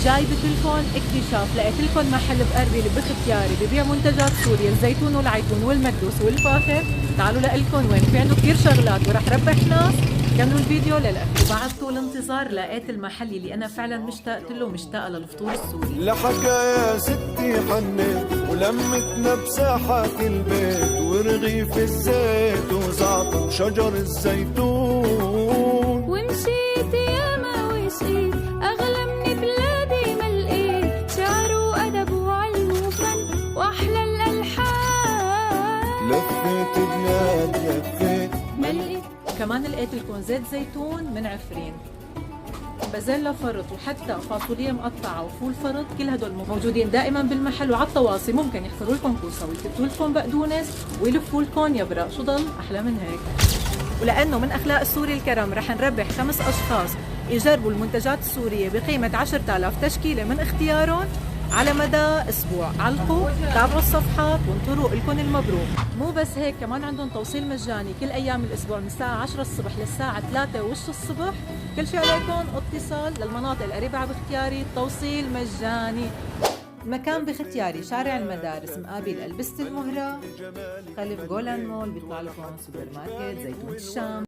جايبت لكم اكتشاف، لقيت لكم محل بأربيل باختياري ببيع منتجات سوريا، الزيتون والعيتون والمكدوس والفاخر. تعالوا لكم وين في عنده كثير شغلات ورح ربح ناس. كملوا الفيديو للاخر. وبعد طول انتظار لقيت المحل اللي انا فعلا مشتاقت له، مشتاقه للفطور السوري. لحكايا ستي حنت ولمتنا بساحات البيت، ورغيف الزيت وزعتر وشجر الزيتون. ومشيت ياما وشقيت أغلى من بلادي ما لقيت، شعر وأدب وعلم وفن وأحلى الألحان. لفيت بلاد لفيت ما لقيت. كمان لقيت لكم زيت زيتون من عفرين، بازيلا فرط، وحتى فاصوليا مقطعه وفول فرط. كل هدول موجودين دائما بالمحل، وعلى التواصي ممكن يحفروا لكم كوسه ويكتبوا لكم بقدونس ويلفوا لكم يبرق. شو ضل احلى من هيك؟ ولانه من اخلاق السوري الكرم رح نربح 5 اشخاص يجربوا المنتجات السوريه بقيمه 10,000 تشكيله من اختيارهم على مدى اسبوع. علقوا، تابعوا الصفحات، وانطروا لكم المبروك. مو بس هيك، كمان عندهم توصيل مجاني كل ايام الاسبوع من الساعه 10 الصبح للساعه 3 وش الصبح. كل شيء عليكم اتصال للمناطق القريبه على بختياري، التوصيل مجاني. المكان بختياري، شارع المدارس مقابل البست المهرة، خلف جولان مول. بيطلع لكم سوبر ماركت زيتون الشام.